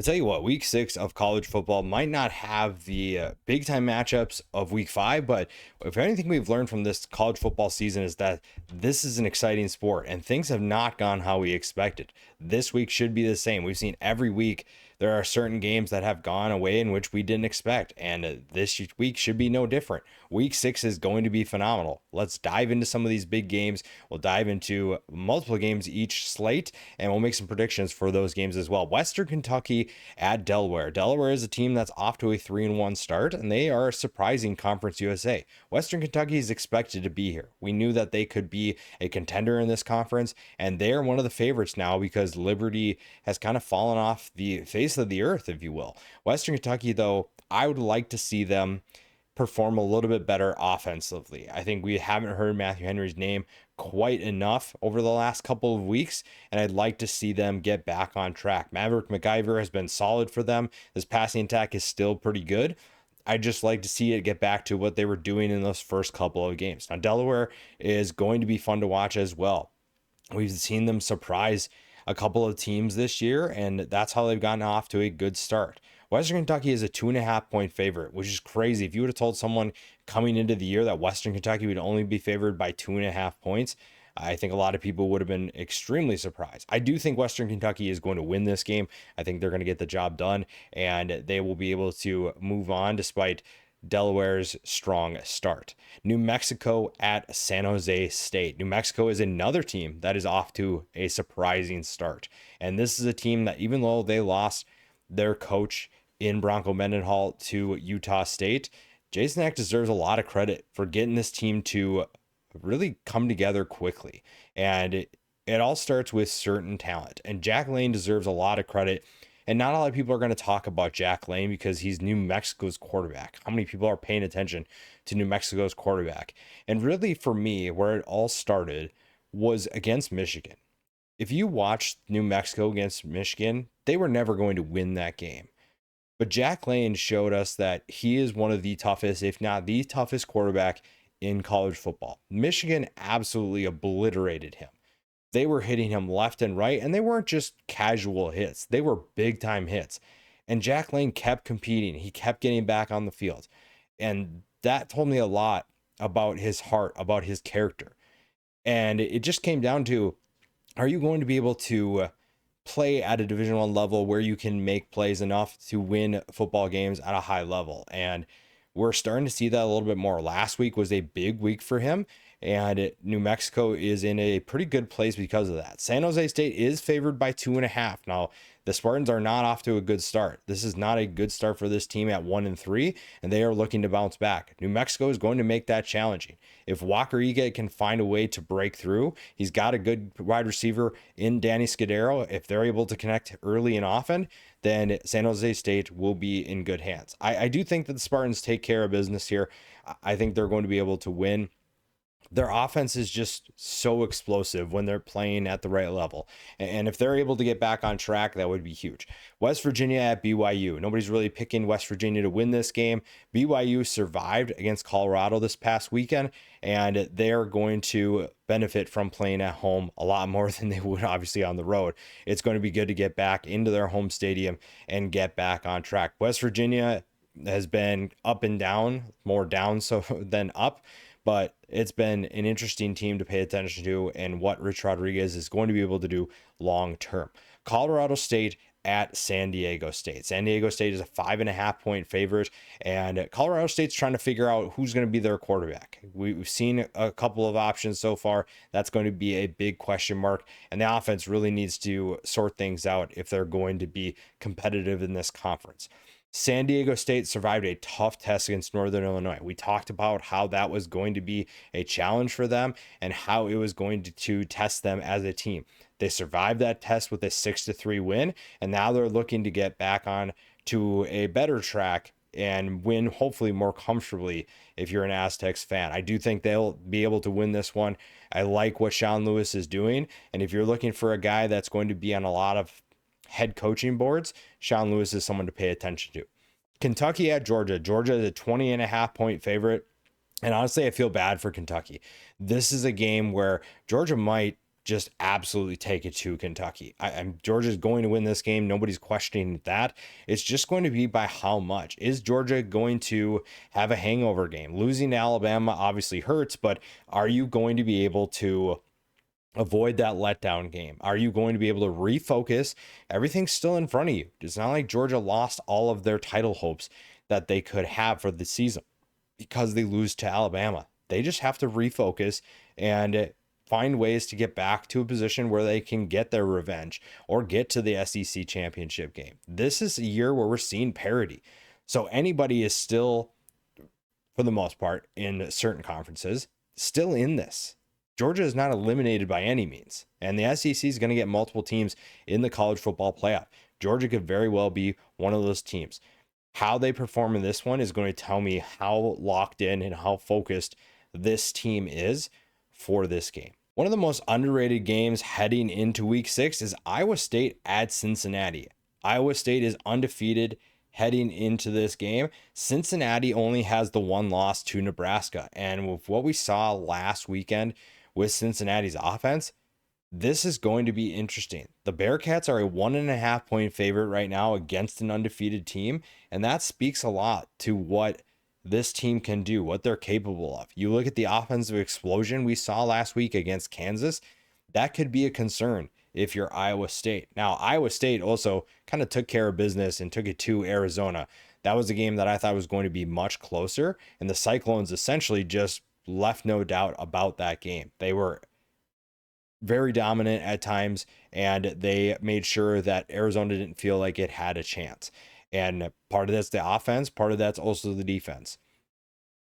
I tell you what, week 6 of college football might not have the big time matchups of week 5, but if anything we've learned from this college football season is that this is an exciting sport and things have not gone how we expected. This week should be the same. We've seen every week there are certain games that have gone away in which we didn't expect, and this week should be no different. Week 6 is going to be phenomenal. Let's dive into some of these big games. We'll dive into multiple games each slate, and we'll make some predictions for those games as well. Western Kentucky at Delaware. Delaware is a team that's off to a 3-1 start, and they are a surprising Conference USA. Western Kentucky is expected to be here. We knew that they could be a contender in this conference, and they are one of the favorites now because Liberty has kind of fallen off the face of the earth, if you will. Western Kentucky, though, I would like to see them perform a little bit better offensively. I think we haven't heard Matthew Henry's name quite enough over the last couple of weeks, and I'd like to see them get back on track. Maverick McIver has been solid for them. This passing attack is still pretty good. I'd just like to see it get back to what they were doing in those first couple of games. Now, Delaware is going to be fun to watch as well. We've seen them surprise a couple of teams this year, and that's how they've gotten off to a good start. Western Kentucky is a 2.5 point favorite, which is crazy. If you would have told someone coming into the year that Western Kentucky would only be favored by 2.5 points, I think a lot of people would have been extremely surprised. I do think Western Kentucky is going to win this game. I think they're going to get the job done, and they will be able to move on despite Delaware's strong start. New Mexico at San Jose State. New Mexico is another team that is off to a surprising start. And this is a team that, even though they lost their coach in Bronco Mendenhall to Utah State, Jason Eck deserves a lot of credit for getting this team to really come together quickly. And it all starts with certain talent. And Jack Lane deserves a lot of credit. And not a lot of people are going to talk about Jack Lane because he's New Mexico's quarterback. How many people are paying attention to New Mexico's quarterback? And really, for me, where it all started was against Michigan. If you watched New Mexico against Michigan, they were never going to win that game. But Jack Lane showed us that he is one of the toughest, if not the toughest quarterback in college football. Michigan absolutely obliterated him. They were hitting him left and right, and they weren't just casual hits. They were big time hits. And Jack Lane kept competing. He kept getting back on the field. And that told me a lot about his heart, about his character. And it just came down to, are you going to be able to play at a Division I level where you can make plays enough to win football games at a high level? And we're starting to see that a little bit more. Last week was a big week for him, and New Mexico is in a pretty good place because of that. San Jose State is favored by 2.5. Now, the Spartans are not off to a good start. This is not a good start for this team at 1-3, and they are looking to bounce back. New Mexico is going to make that challenging. If Walker Ige can find a way to break through, he's got a good wide receiver in Danny Scudero. If they're able to connect early and often, then San Jose State will be in good hands. I do think that the Spartans take care of business here. I think they're going to be able to win. Their offense is just so explosive when they're playing at the right level. And if they're able to get back on track, that would be huge. West Virginia at BYU. Nobody's really picking West Virginia to win this game. BYU survived against Colorado this past weekend, and they're going to benefit from playing at home a lot more than they would obviously on the road. It's going to be good to get back into their home stadium and get back on track. West Virginia has been up and down, more down so than up. But it's been an interesting team to pay attention to and what Rich Rodriguez is going to be able to do long term. Colorado State at San Diego State. San Diego State is a 5.5 point favorite, and Colorado State's trying to figure out who's going to be their quarterback. We've seen a couple of options so far. That's going to be a big question mark, and the offense really needs to sort things out if they're going to be competitive in this conference. San Diego State survived a tough test against Northern Illinois. We talked about how that was going to be a challenge for them and how it was going to test them as a team. They survived that test with a 6-3 win, and now they're looking to get back on to a better track and win hopefully more comfortably if you're an Aztecs fan. I do think they'll be able to win this one. I like what Sean Lewis is doing, and if you're looking for a guy that's going to be on a lot of head coaching boards, Sean Lewis is someone to pay attention to. Kentucky at Georgia. Georgia is a 20.5 point favorite. And honestly, I feel bad for Kentucky. This is a game where Georgia might just absolutely take it to Kentucky. Georgia's going to win this game. Nobody's questioning that. It's just going to be by how much. Is Georgia going to have a hangover game? Losing to Alabama obviously hurts, but are you going to be able to avoid that letdown game? Are you going to be able to refocus? Everything's still in front of you. It's not like Georgia lost all of their title hopes that they could have for the season because they lose to Alabama. They just have to refocus and find ways to get back to a position where they can get their revenge or get to the SEC championship game. This is a year where we're seeing parity. So anybody is still, for the most part, in certain conferences, still in this. Georgia is not eliminated by any means. And the SEC is going to get multiple teams in the college football playoff. Georgia could very well be one of those teams. How they perform in this one is going to tell me how locked in and how focused this team is for this game. One of the most underrated games heading into week 6 is Iowa State at Cincinnati. Iowa State is undefeated heading into this game. Cincinnati only has the one loss to Nebraska. And with what we saw last weekend with Cincinnati's offense, this is going to be interesting. The Bearcats are a 1.5 point favorite right now against an undefeated team. And that speaks a lot to what this team can do, what they're capable of. You look at the offensive explosion we saw last week against Kansas, that could be a concern if you're Iowa State. Now, Iowa State also kind of took care of business and took it to Arizona. That was a game that I thought was going to be much closer, and the Cyclones essentially just left no doubt about that game. They were very dominant at times, and they made sure that Arizona didn't feel like it had a chance. And part of that's the offense, part of that's also the defense.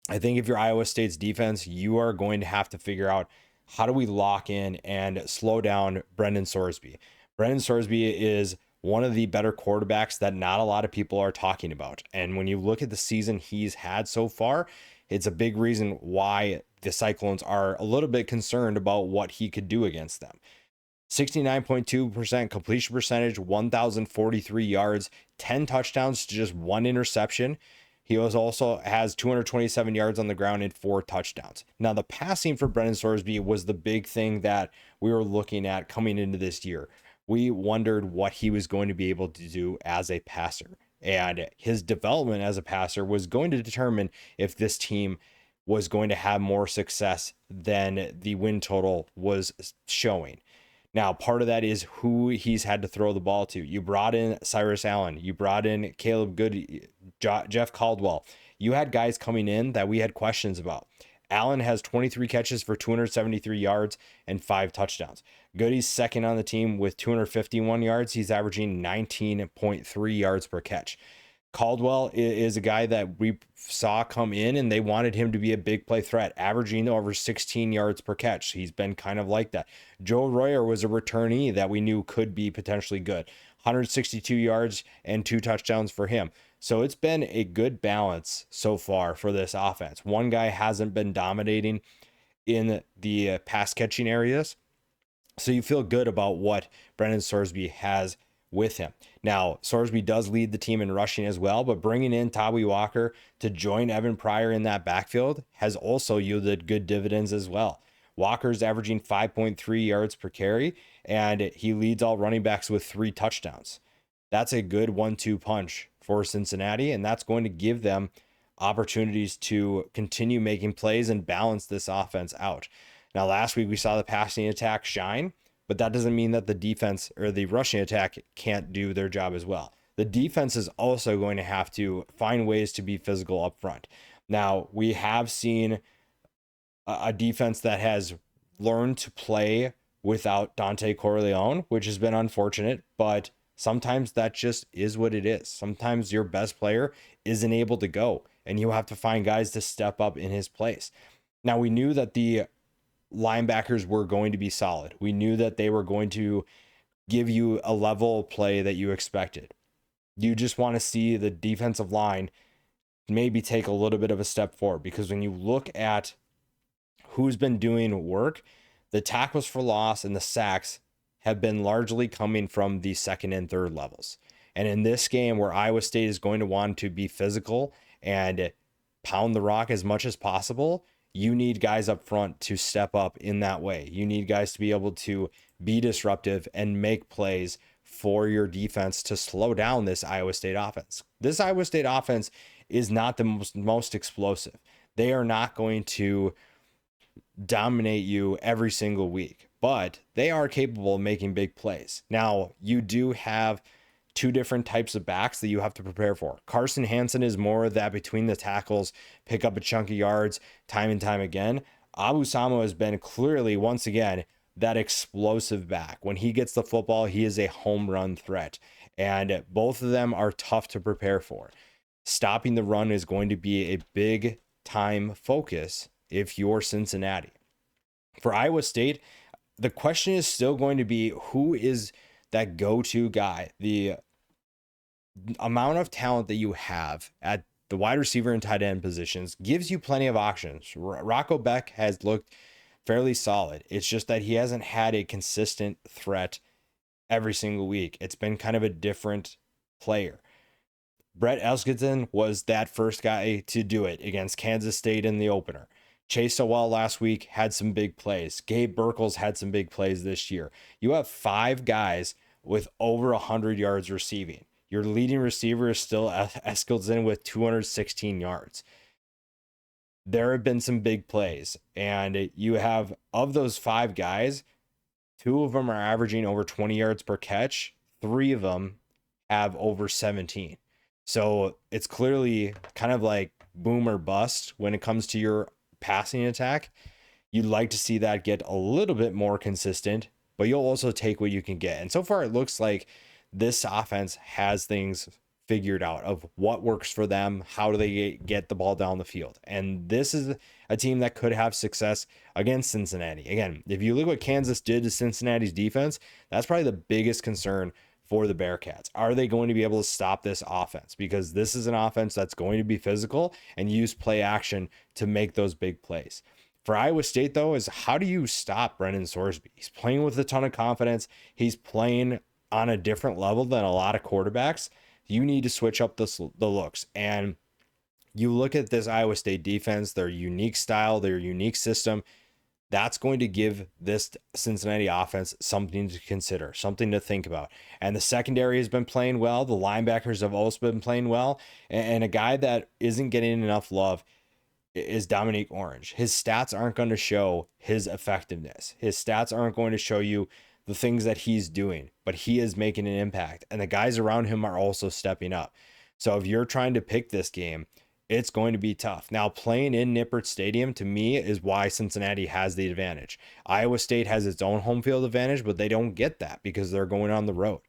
I think if you're Iowa State's defense, you are going to have to figure out, how do we lock in and slow down Brendan Sorsby? Brendan Sorsby is one of the better quarterbacks that not a lot of people are talking about. And when you look at the season he's had so far, it's a big reason why the Cyclones are a little bit concerned about what he could do against them. 69.2% completion percentage, 1,043 yards, 10 touchdowns to just 1 interception. He also has 227 yards on the ground and 4 touchdowns. Now, the passing for Brendan Sorsby was the big thing that we were looking at coming into this year. We wondered what he was going to be able to do as a passer. And his development as a passer was going to determine if this team was going to have more success than the win total was showing. Now, part of that is who he's had to throw the ball to. You brought in Cyrus Allen. You brought in Caleb Goody, Jeff Caldwell. You had guys coming in that we had questions about. Allen has 23 catches for 273 yards and 5 touchdowns. Goody's second on the team with 251 yards. He's averaging 19.3 yards per catch. Caldwell is a guy that we saw come in and they wanted him to be a big play threat, averaging over 16 yards per catch. He's been kind of like that. Joe Royer was a returnee that we knew could be potentially good. 162 yards and 2 touchdowns for him. So it's been a good balance so far for this offense. One guy hasn't been dominating in the pass catching areas. So you feel good about what Brendan Sorsby has with him. Now, Sorsby does lead the team in rushing as well, but bringing in Tawi Walker to join Evan Pryor in that backfield has also yielded good dividends as well. Walker's averaging 5.3 yards per carry, and he leads all running backs with 3 touchdowns. That's a good 1-2 punch for Cincinnati, and that's going to give them opportunities to continue making plays and balance this offense out. Now, last week we saw the passing attack shine, but that doesn't mean that the defense or the rushing attack can't do their job as well. The defense is also going to have to find ways to be physical up front. Now, we have seen a defense that has learned to play without Dante Corleone, which has been unfortunate, but sometimes that just is what it is. Sometimes your best player isn't able to go, and you have to find guys to step up in his place. Now, we knew that the linebackers were going to be solid. We knew that they were going to give you a level of play that you expected. You just want to see the defensive line maybe take a little bit of a step forward, because when you look at who's been doing work, the tackles for loss and the sacks have been largely coming from the second and third levels. And in this game where Iowa State is going to want to be physical and pound the rock as much as possible, you need guys up front to step up in that way. You need guys to be able to be disruptive and make plays for your defense to slow down this Iowa State offense. This Iowa State offense is not the most explosive. They are not going to dominate you every single week, but they are capable of making big plays. Now, you do have two different types of backs that you have to prepare for. Carson Hansen is more of that between the tackles, pick up a chunk of yards time and time again. Abu Samo has been clearly, once again, that explosive back. When he gets the football, he is a home run threat. And both of them are tough to prepare for. Stopping the run is going to be a big time focus if you're Cincinnati. For Iowa State, the question is still going to be, who is that go-to guy? The amount of talent that you have at the wide receiver and tight end positions gives you plenty of options. Rocco Beck has looked fairly solid. It's just that he hasn't had a consistent threat every single week. It's been kind of a different player. Brett Eskridson was that first guy to do it against Kansas State in the opener. Chase Sowell last week had some big plays. Gabe Burkles had some big plays this year. You have 5 guys with over 100 yards receiving. Your leading receiver is still Eskridson with 216 yards. There have been some big plays, and you have, of those 5 guys, 2 of them are averaging over 20 yards per catch. 3 of them have over 17. So it's clearly kind of like boom or bust when it comes to your passing attack. You'd like to see that get a little bit more consistent, but you'll also take what you can get. And so far, it looks like this offense has things figured out of what works for them. How do they get the ball down the field? And this is a team that could have success against Cincinnati. Again, if you look what Kansas did to Cincinnati's defense, that's probably the biggest concern for the Bearcats. Are they going to be able to stop this offense? Because this is an offense that's going to be physical and use play action to make those big plays. For Iowa State, though, is how do you stop Brennan Sorsby? He's playing with a ton of confidence. He's playing on a different level than a lot of quarterbacks. You need to switch up the looks. And you look at this Iowa State defense, their unique style, their unique system. That's going to give this Cincinnati offense something to consider, something to think about. And the secondary has been playing well. The linebackers have also been playing well. And a guy that isn't getting enough love is Dominique Orange. His stats aren't going to show his effectiveness. His stats aren't going to show you the things that he's doing, but he is making an impact. And the guys around him are also stepping up. So if you're trying to pick this game, it's going to be tough. Now, playing in Nippert Stadium, to me, is why Cincinnati has the advantage. Iowa State has its own home field advantage, but they don't get that because they're going on the road.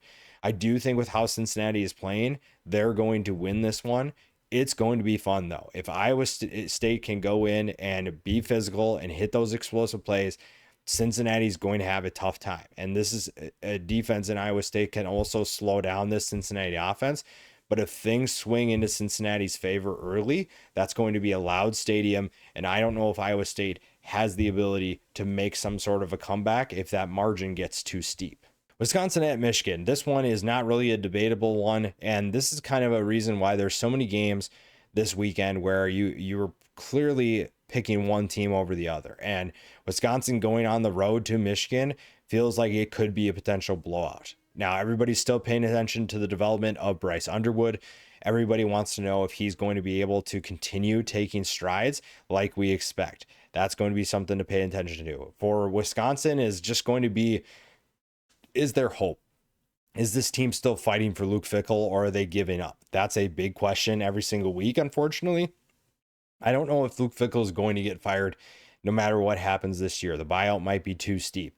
I do think with how Cincinnati is playing, they're going to win this one. It's going to be fun, though. If Iowa State can go in and be physical and hit those explosive plays, Cincinnati's going to have a tough time. And this is a defense in Iowa State can also slow down this Cincinnati offense. But if things swing into Cincinnati's favor early, that's going to be a loud stadium. And I don't know if Iowa State has the ability to make some sort of a comeback if that margin gets too steep. Wisconsin at Michigan. This one is not really a debatable one. And this is kind of a reason why there's so many games this weekend where you're clearly picking one team over the other. And Wisconsin going on the road to Michigan feels like it could be a potential blowout. Now, everybody's still paying attention to the development of Bryce Underwood. Everybody wants to know if he's going to be able to continue taking strides like we expect. That's going to be something to pay attention to. For Wisconsin is just going to be, is there hope? Is this team still fighting for Luke Fickell, or are they giving up? That's a big question every single week, unfortunately. I don't know if Luke Fickell is going to get fired no matter what happens this year. The buyout might be too steep.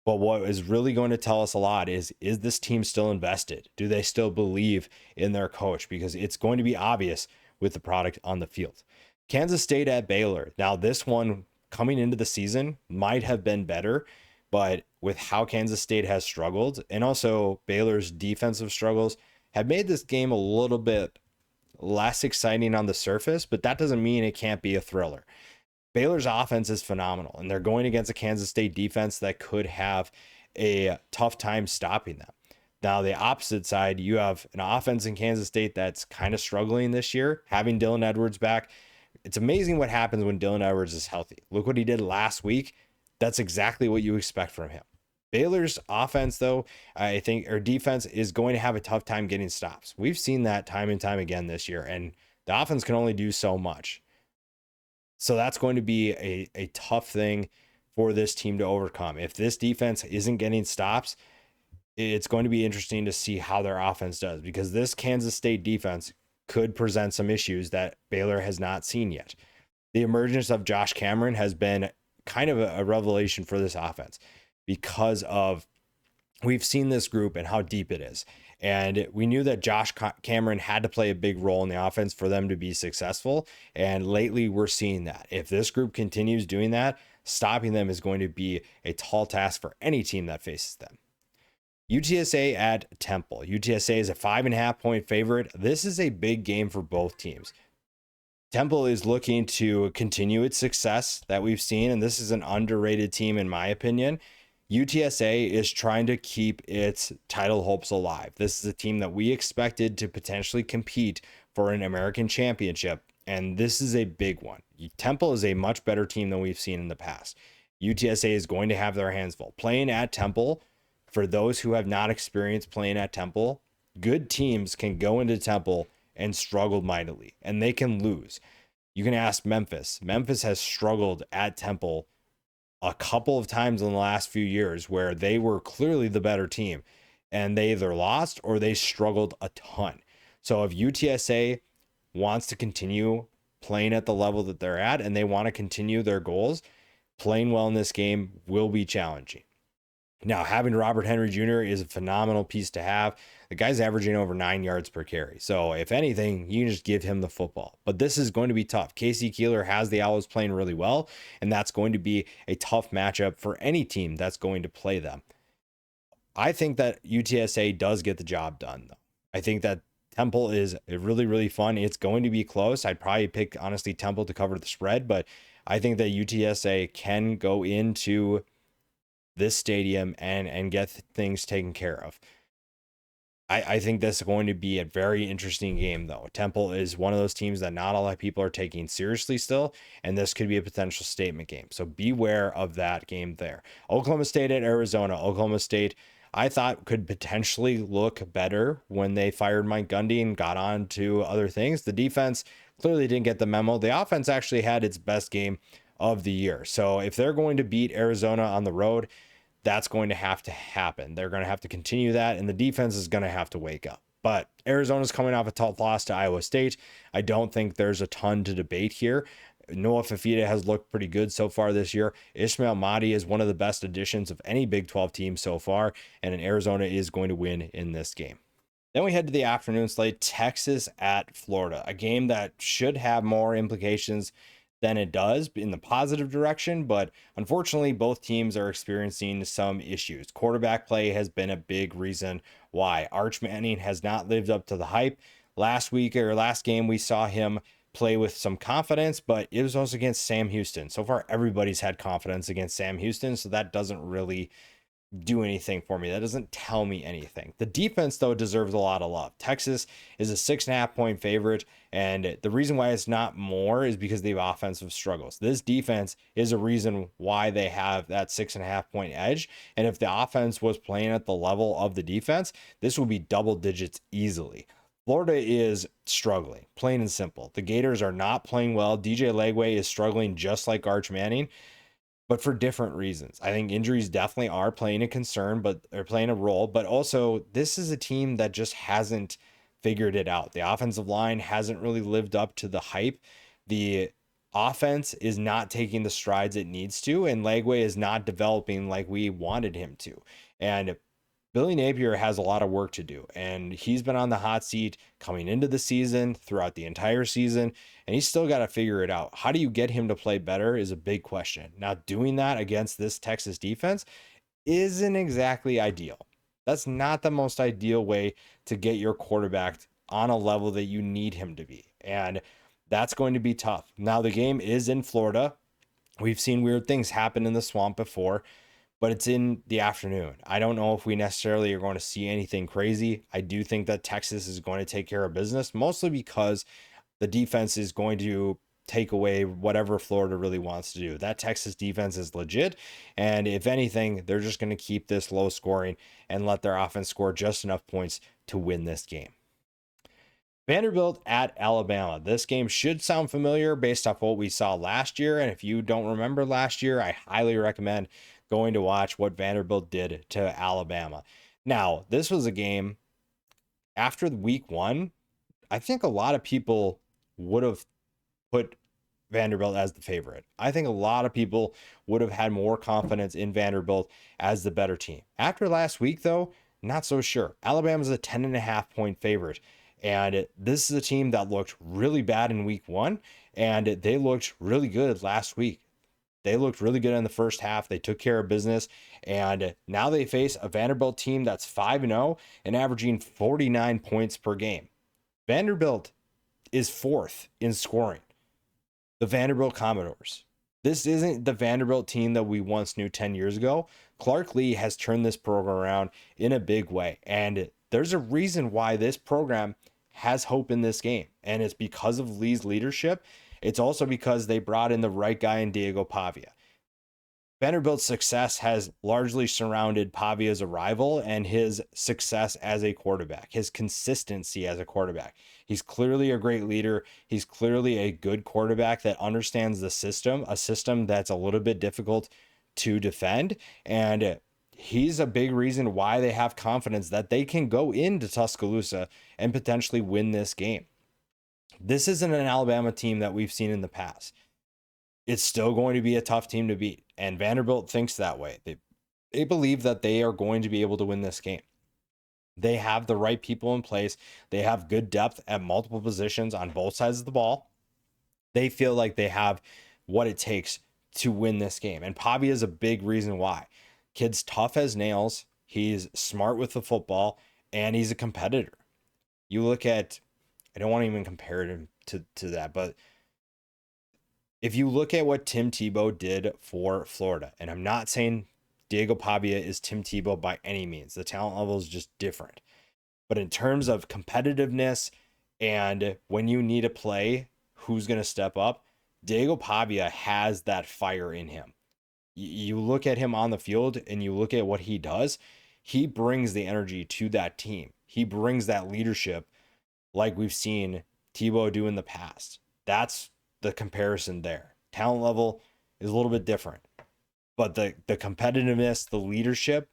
But what is really going to tell us a lot is this team still invested? Do they still believe in their coach? Because it's going to be obvious with the product on the field. Kansas State at Baylor. Now, this one coming into the season might have been better, but with how Kansas State has struggled and also Baylor's defensive struggles have made this game a little bit less exciting on the surface, but that doesn't mean it can't be a thriller. Baylor's offense is phenomenal, and they're going against a Kansas State defense that could have a tough time stopping them. Now, the opposite side, you have an offense in Kansas State that's kind of struggling this year. Having Dylan Edwards back It's amazing what happens when Dylan Edwards is healthy. Look what he did last week. That's exactly what you expect from him. Baylor's offense, though, I think, or defense, is going to have a tough time getting stops. We've seen that time and time again this year, and the offense can only do so much. So that's going to be a tough thing for this team to overcome. If this defense isn't getting stops, it's going to be interesting to see how their offense does, because this Kansas State defense could present some issues that Baylor has not seen yet. The emergence of Josh Cameron has been kind of a revelation for this offense, because of we've seen this group and how deep it is. And we knew that Josh Cameron had to play a big role in the offense for them to be successful. And lately we're seeing that. If this group continues doing that, stopping them is going to be a tall task for any team that faces them. UTSA at Temple. UTSA is a 5.5 point favorite. This is a big game for both teams. Temple is looking to continue its success that we've seen, and this is an underrated team in my opinion. UTSA is trying to keep its title hopes alive. This is a team that we expected to potentially compete for an American championship, and this is a big one. Temple is a much better team than we've seen in the past. UTSA is going to have their hands full. Playing at Temple, for those who have not experienced playing at Temple, good teams can go into Temple and struggle mightily, and they can lose. You can ask Memphis. Memphis has struggled at Temple a couple of times in the last few years where they were clearly the better team, and they either lost or they struggled a ton. So if UTSA wants to continue playing at the level that they're at and they want to continue their goals, playing well in this game will be challenging. Now, having Robert Henry Jr. is a phenomenal piece to have. The guy's averaging over 9 yards per carry. So if anything, you can just give him the football. But this is going to be tough. Casey Keeler has the Owls playing really well, and that's going to be a tough matchup for any team that's going to play them. I think that UTSA does get the job done, though. I think that Temple is really, really fun. It's going to be close. I'd probably pick, honestly, Temple to cover the spread, but I think that UTSA can go into this stadium and get things taken care of. I think this is going to be a very interesting game, though. Temple is one of those teams that not a lot of people are taking seriously still, and this could be a potential statement game. So beware of that game there. Oklahoma State at Arizona. Oklahoma State, I thought, could potentially look better when they fired Mike Gundy and got on to other things. The defense clearly didn't get the memo. The offense actually had its best game of the year. So if they're going to beat Arizona on the road, that's going to have to happen. They're going to have to continue that, and the defense is going to have to wake up. But Arizona's coming off a tough loss to Iowa State. I don't think there's a ton to debate here. Noah Fafita has looked pretty good so far this year. Ishmael Mahdi is one of the best additions of any Big 12 team so far, and Arizona is going to win in this game. Then we head to the afternoon slate, Texas at Florida, a game that should have more implications than it does in the positive direction, but unfortunately both teams are experiencing some issues. Quarterback play has been a big reason why. Arch Manning has not lived up to the hype. Last game we saw him play with some confidence, but it was also against Sam Houston. So far everybody's had confidence against Sam Houston, so that doesn't really do anything for me. That doesn't tell me anything. The defense, though, deserves a lot of love. Texas is a 6.5 point favorite, and the reason why it's not more is because they have offensive struggles. This defense is a reason why they have that 6.5 point edge, and if the offense was playing at the level of the defense, this would be double digits easily. Florida is struggling, plain and simple. The Gators are not playing well. DJ Legway is struggling just like Arch Manning, but for different reasons. I think injuries definitely are playing a concern, but they're playing a role. But also, this is a team that just hasn't figured it out. The offensive line hasn't really lived up to the hype. The offense is not taking the strides it needs to, and Legway is not developing like we wanted him to. And Billy Napier has a lot of work to do, and he's been on the hot seat coming into the season, throughout the entire season, and he's still got to figure it out. How do you get him to play better is a big question. Now, doing that against this Texas defense isn't exactly ideal. That's not the most ideal way to get your quarterback on a level that you need him to be, and that's going to be tough. Now, the game is in Florida. We've seen weird things happen in the swamp before, but it's in the afternoon. I don't know if we necessarily are going to see anything crazy. I do think that Texas is going to take care of business, mostly because the defense is going to take away whatever Florida really wants to do. That Texas defense is legit. And if anything, they're just going to keep this low scoring and let their offense score just enough points to win this game. Vanderbilt at Alabama. This game should sound familiar based off what we saw last year. And if you don't remember last year, I highly recommend going to watch what Vanderbilt did to Alabama. Now, this was a game after week one. I think a lot of people would have put Vanderbilt as the favorite. I think a lot of people would have had more confidence in Vanderbilt as the better team. After last week, though, not so sure. Alabama's a 10.5-point favorite. And this is a team that looked really bad in week one, and they looked really good last week. They looked really good in the first half. They took care of business, and now they face a Vanderbilt team that's 5-0 and averaging 49 points per game. Vanderbilt is fourth in scoring. The Vanderbilt Commodores. This isn't the Vanderbilt team that we once knew 10 years ago. Clark Lee has turned this program around in a big way, and there's a reason why this program has hope in this game, and it's because of Lee's leadership. It's also because they brought in the right guy in Diego Pavia. Vanderbilt's success has largely surrounded Pavia's arrival and his success as a quarterback, his consistency as a quarterback. He's clearly a great leader. He's clearly a good quarterback that understands the system, a system that's a little bit difficult to defend. And he's a big reason why they have confidence that they can go into Tuscaloosa and potentially win this game. This isn't an Alabama team that we've seen in the past. It's still going to be a tough team to beat, and Vanderbilt thinks that way. They believe that they are going to be able to win this game. They have the right people in place. They have good depth at multiple positions on both sides of the ball. They feel like they have what it takes to win this game, and Pavia is a big reason why. Kid's tough as nails. He's smart with the football, and he's a competitor. You look at, I don't want to even compare him to that, but if you look at what Tim Tebow did for Florida, and I'm not saying Diego Pavia is Tim Tebow by any means, the talent level is just different. But in terms of competitiveness and when you need a play, who's going to step up, Diego Pavia has that fire in him. You look at him on the field and you look at what he does, he brings the energy to that team. He brings that leadership like we've seen Tebow do in the past. That's the comparison there. Talent level is a little bit different, but the competitiveness, the leadership,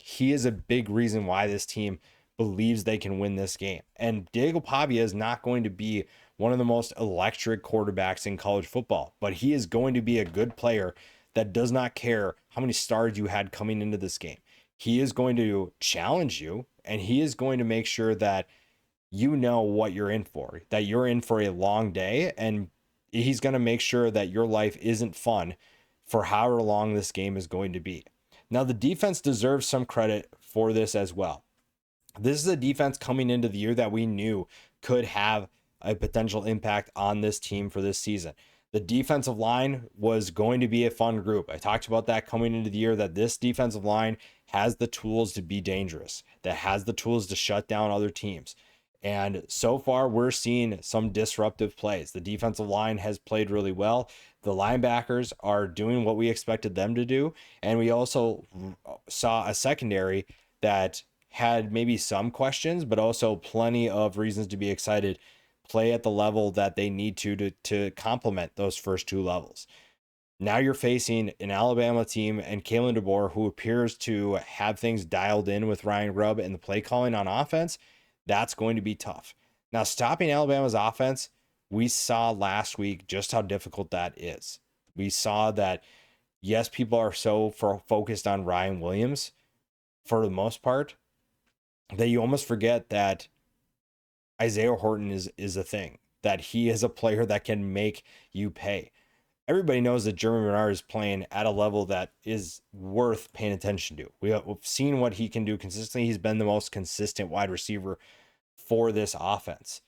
he is a big reason why this team believes they can win this game. And Diego Pavia is not going to be one of the most electric quarterbacks in college football, but he is going to be a good player that does not care how many stars you had coming into this game. He is going to challenge you, and he is going to make sure that you know what you're in for, that you're in for a long day, and he's going to make sure that your life isn't fun for however long this game is going to be. Now, the defense deserves some credit for this as well. This is a defense coming into the year that we knew could have a potential impact on this team for this season. The defensive line was going to be a fun group. I talked about that coming into the year, that this defensive line has the tools to be dangerous, that has the tools to shut down other teams. And so far, we're seeing some disruptive plays. The defensive line has played really well. The linebackers are doing what we expected them to do. And we also saw a secondary that had maybe some questions, but also plenty of reasons to be excited, play at the level that they need to complement those first two levels. Now you're facing an Alabama team and Kalen DeBoer, who appears to have things dialed in with Ryan Grubb and the play calling on offense. That's going to be tough. Now, stopping Alabama's offense, we saw last week just how difficult that is. We saw that, yes, people are so focused on Ryan Williams for the most part that you almost forget that Isaiah Horton is a thing, that he is a player that can make you pay. Everybody knows that Jeremy Renard is playing at a level that is worth paying attention to. We've seen what he can do consistently. He's been the most consistent wide receiver for this offense.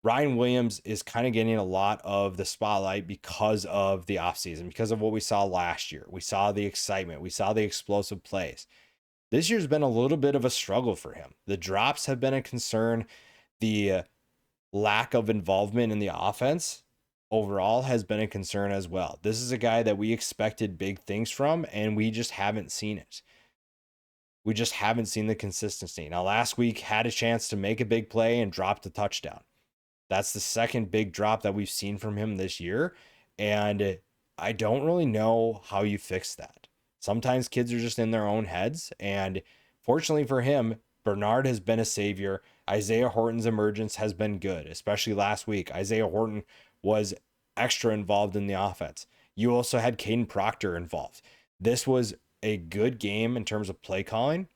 Ryan Williams is kind of getting a lot of the spotlight because of the offseason, because of what we saw last year. We saw the excitement. We saw the explosive plays. This year's been a little bit of a struggle for him. The drops have been a concern. The lack of involvement in the offense overall has been a concern as well. This is a guy that we expected big things from, and we just haven't seen it. We just haven't seen the consistency. Now, last week had a chance to make a big play and dropped a touchdown. That's the second big drop that we've seen from him this year. And I don't really know how you fix that. Sometimes kids are just in their own heads. And fortunately for him, Bernard has been a savior. Isaiah Horton's emergence has been good, especially last week. Isaiah Horton was extra involved in the offense. You also had Caden Proctor involved. This was a good game in terms of play calling.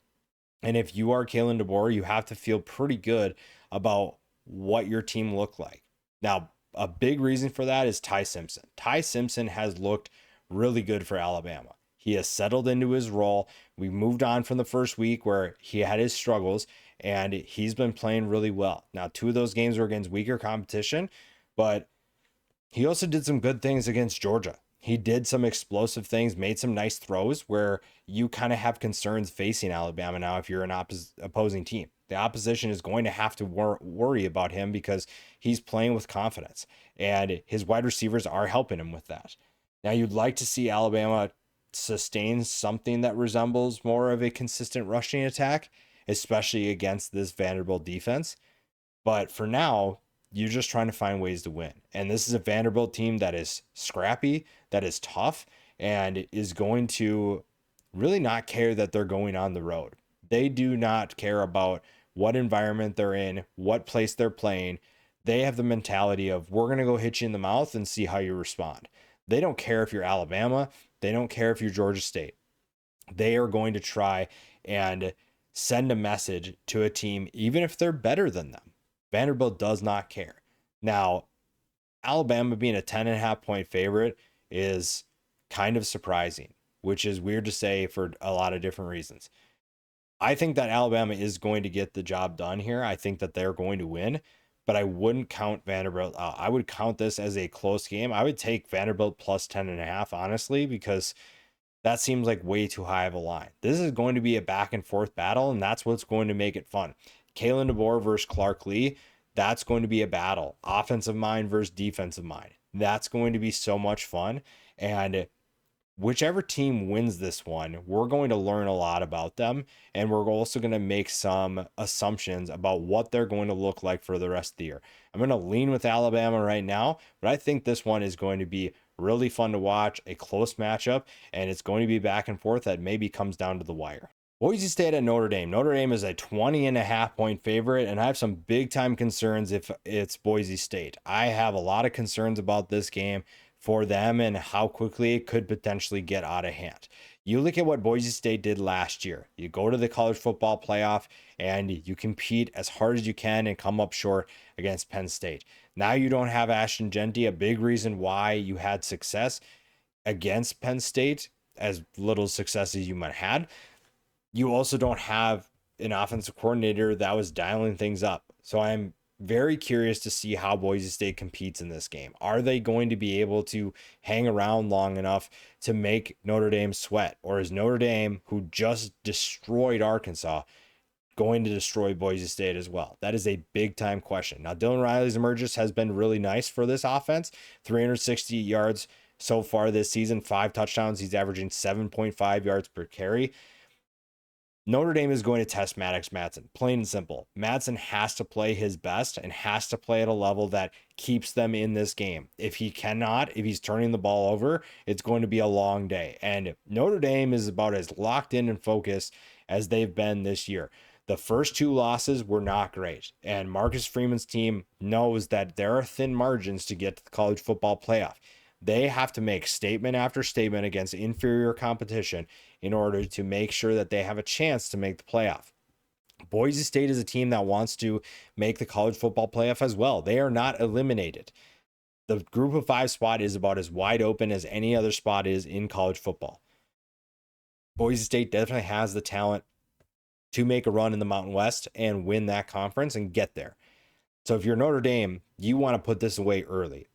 And if you are Kalen DeBoer, you have to feel pretty good about what your team looked like. Now, a big reason for that is Ty Simpson. Ty Simpson has looked really good for Alabama. He has settled into his role. We moved on from the first week where he had his struggles, and he's been playing really well. Now, two of those games were against weaker competition, but he also did some good things against Georgia. He did some explosive things, made some nice throws where you kind of have concerns facing Alabama now if you're an opposing team. The opposition is going to have to worry about him because he's playing with confidence, and his wide receivers are helping him with that. Now, you'd like to see Alabama sustain something that resembles more of a consistent rushing attack, especially against this Vanderbilt defense. But for now, you're just trying to find ways to win. And this is a Vanderbilt team that is scrappy, that is tough, and is going to really not care that they're going on the road. They do not care about what environment they're in, what place they're playing. They have the mentality of, we're going to go hit you in the mouth and see how you respond. They don't care if you're Alabama. They don't care if you're Georgia State. They are going to try and send a message to a team, even if they're better than them. Vanderbilt does not care. Now, Alabama being a 10.5 point favorite is kind of surprising, which is weird to say for a lot of different reasons. I think that Alabama is going to get the job done here. I think that they're going to win, but I wouldn't count Vanderbilt out. I would count this as a close game. I would take Vanderbilt plus 10.5, honestly, because that seems like way too high of a line. This is going to be a back and forth battle, and that's what's going to make it fun. Kalen DeBoer versus Clark Lee, that's going to be a battle. Offensive mind versus defensive mind. That's going to be so much fun. And whichever team wins this one, we're going to learn a lot about them. And we're also going to make some assumptions about what they're going to look like for the rest of the year. I'm going to lean with Alabama right now, but I think this one is going to be really fun to watch, a close matchup, and it's going to be back and forth that maybe comes down to the wire. Boise State at Notre Dame. Notre Dame is a 20.5 point favorite, and I have some big time concerns if it's Boise State. I have a lot of concerns about this game for them and how quickly it could potentially get out of hand. You look at what Boise State did last year. You go to the college football playoff and you compete as hard as you can and come up short against Penn State. Now you don't have Ashton Jeanty, a big reason why you had success against Penn State, as little success as you might have had. You also don't have an offensive coordinator that was dialing things up. So I'm very curious to see how Boise State competes in this game. Are they going to be able to hang around long enough to make Notre Dame sweat? Or is Notre Dame, who just destroyed Arkansas, going to destroy Boise State as well? That is a big time question. Now, Dylan Riley's emergence has been really nice for this offense. 360 yards so far this season, 5 touchdowns. He's averaging 7.5 yards per carry. Notre Dame is going to test Maddox Madsen, plain and simple. Madsen has to play his best and has to play at a level that keeps them in this game. If he's turning the ball over, it's going to be a long day. And Notre Dame is about as locked in and focused as they've been this year. The first 2 losses were not great. And Marcus Freeman's team knows that there are thin margins to get to the college football playoff. They have to make statement after statement against inferior competition in order to make sure that they have a chance to make the playoff. Boise State is a team that wants to make the college football playoff as well. They are not eliminated. The group of 5 spot is about as wide open as any other spot is in college football. Boise State definitely has the talent to make a run in the Mountain West and win that conference and get there. So if you're Notre Dame, you want to put this away early.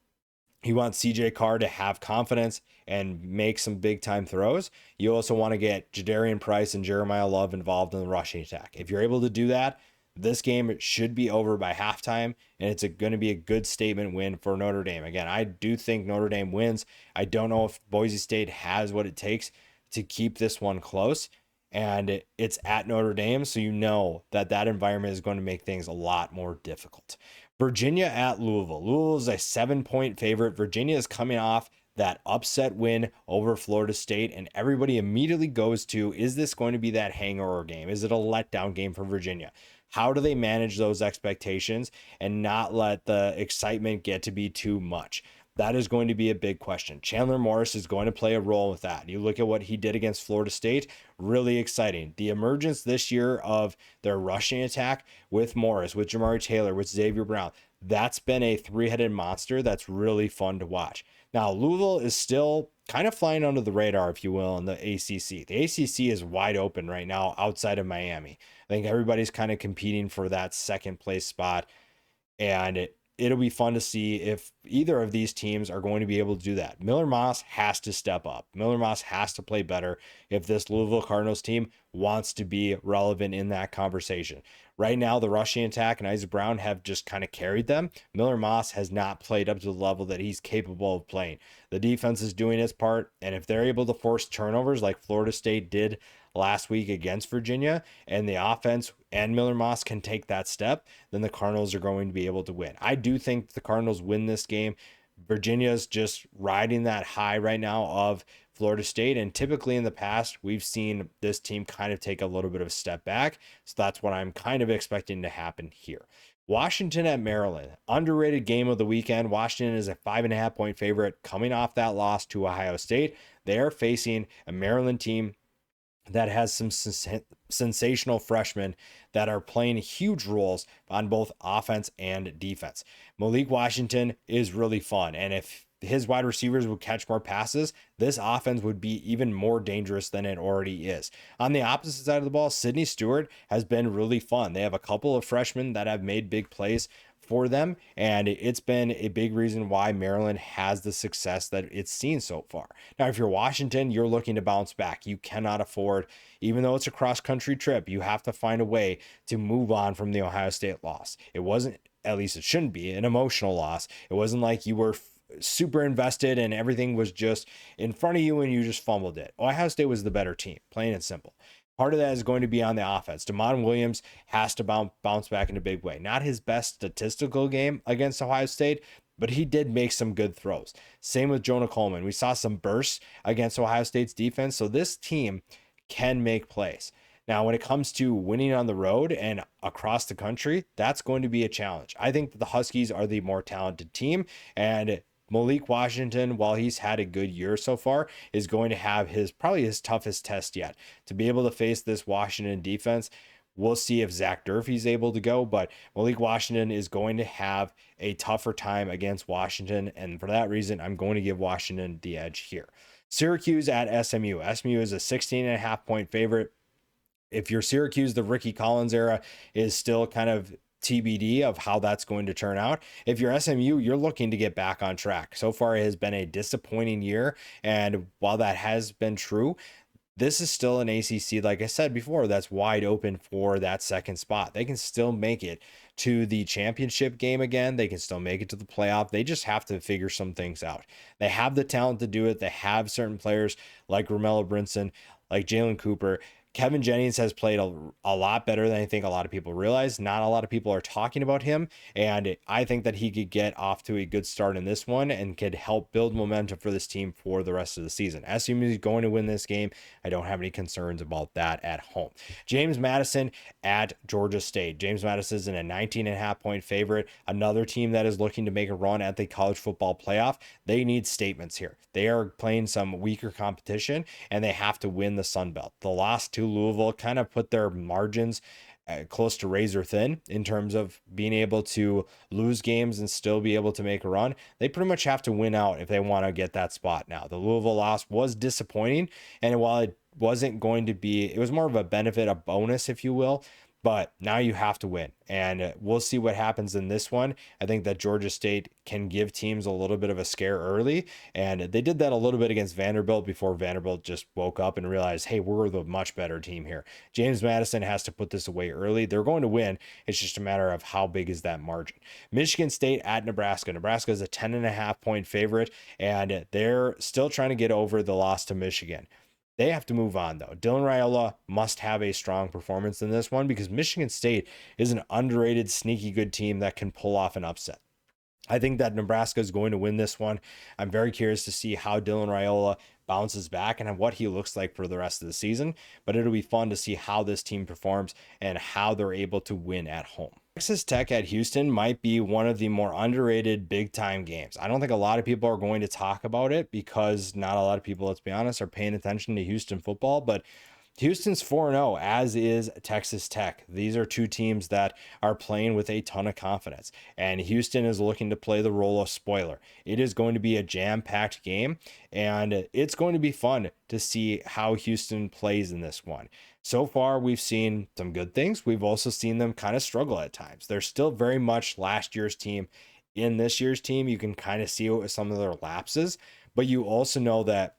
You want CJ Carr to have confidence and make some big time throws. You also want to get Jadarian Price and Jeremiah Love involved in the rushing attack. If you're able to do that, This game should be over by halftime, and it's going to be a good statement win for Notre Dame. Again, I do think Notre Dame wins. I don't know if Boise State has what it takes to keep this one close, and it's at Notre Dame, so you know that that environment is going to make things a lot more difficult. Virginia at Louisville. Louisville is a 7-point favorite. Virginia is coming off that upset win over Florida State, and everybody immediately goes to, is this going to be that hangover game? Is it a letdown game for Virginia? How do they manage those expectations and not let the excitement get to be too much? That is going to be a big question. Chandler Morris is going to play a role with that. You look at what he did against Florida State, really exciting. The emergence this year of their rushing attack with Morris, with Jamari Taylor, with Xavier Brown, that's been a three-headed monster that's really fun to watch. Now, Louisville is still kind of flying under the radar, if you will, in the ACC. The ACC is wide open right now outside of Miami. I think everybody's kind of competing for that second place spot, and it'll be fun to see if either of these teams are going to be able to do that. Miller Moss has to step up. Miller Moss has to play better if this Louisville Cardinals team wants to be relevant in that conversation. Right now, the rushing attack and Isaac Brown have just kind of carried them. Miller Moss has not played up to the level that he's capable of playing. The defense is doing its part, and if they're able to force turnovers like Florida State did last week against Virginia, and the offense and Miller Moss can take that step, then the Cardinals are going to be able to win. I do think the Cardinals win this game. Virginia's just riding that high right now of Florida State, and typically in the past we've seen this team kind of take a little bit of a step back, so that's what I'm kind of expecting to happen here. Washington at Maryland, underrated game of the weekend. Washington is a 5.5-point favorite coming off that loss to Ohio State. They are facing a Maryland team that has some sensational freshmen that are playing huge roles on both offense and defense. Malik Washington is really fun, and if his wide receivers would catch more passes, this offense would be even more dangerous than it already is. On the opposite side of the ball, Sidney Stewart has been really fun. They have a couple of freshmen that have made big plays for them, and it's been a big reason why Maryland has the success that it's seen so far. Now, if you're Washington, you're looking to bounce back. You cannot afford, even though it's a cross-country trip, you have to find a way to move on from the Ohio State loss. It wasn't, at least it shouldn't be, an emotional loss. It wasn't like you were super invested and everything was just in front of you and you just fumbled it. Ohio State was the better team, plain and simple. Part of that is going to be on the offense. Damon Williams has to bounce back in a big way. Not his best statistical game against Ohio State, but he did make some good throws. Same with Jonah Coleman. We saw some bursts against Ohio State's defense, so this team can make plays. Now, when it comes to winning on the road and across the country, that's going to be a challenge. I think that the Huskies are the more talented team, and Malik Washington, while he's had a good year so far, is going to have probably his toughest test yet. To be able to face this Washington defense, we'll see if Zach Durfee's able to go, but Malik Washington is going to have a tougher time against Washington, and for that reason, I'm going to give Washington the edge here. Syracuse at SMU. SMU is a 16.5-point favorite. If you're Syracuse, the Ricky Collins era is still kind of TBD of how that's going to turn out. If you're SMU, you're looking to get back on track. So far, it has been a disappointing year, and while that has been true, this is still an ACC, like I said before, that's wide open for that second spot. They can still make it to the championship game again. They can still make it to the playoff. They just have to figure some things out. They have the talent to do it. They have certain players like Romello Brinson, like Jalen Cooper. Kevin Jennings has played a lot better than I think a lot of people realize. Not a lot of people are talking about him, and I think that he could get off to a good start in this one and could help build momentum for this team for the rest of the season. SMU is going to win this game. I don't have any concerns about that at home. James Madison at Georgia State. James Madison is in a 19.5-point favorite. Another team that is looking to make a run at the college football playoff. They need statements here. They are playing some weaker competition, and they have to win the Sun Belt. The loss to Louisville kind of put their margins close to razor thin in terms of being able to lose games and still be able to make a run. They pretty much have to win out if they want to get that spot now. The Louisville loss was disappointing, and while it wasn't going to be, it was more of a benefit, a bonus, if you will, But now you have to win, and we'll see what happens in this one. I think that Georgia State can give teams a little bit of a scare early, and they did that a little bit against Vanderbilt before Vanderbilt just woke up and realized, hey, we're the much better team here. James Madison has to put this away early. They're going to win. It's just a matter of how big is that margin. Michigan State at Nebraska. Nebraska is a 10.5-point favorite, and they're still trying to get over the loss to Michigan. They have to move on, though. Dylan Raiola must have a strong performance in this one because Michigan State is an underrated, sneaky good team that can pull off an upset. I think that Nebraska is going to win this one. I'm very curious to see how Dylan Raiola bounces back and what he looks like for the rest of the season. But it'll be fun to see how this team performs and how they're able to win at home. Texas Tech at Houston might be one of the more underrated big time games. I don't think a lot of people are going to talk about it because not a lot of people, let's be honest, are paying attention to Houston football, but Houston's 4-0, as is Texas Tech. These are two teams that are playing with a ton of confidence, and Houston is looking to play the role of spoiler. It is going to be a jam-packed game, and it's going to be fun to see how Houston plays in this one. So far, we've seen some good things. We've also seen them kind of struggle at times. They're still very much last year's team. In this year's team, you can kind of see it with some of their lapses, but you also know that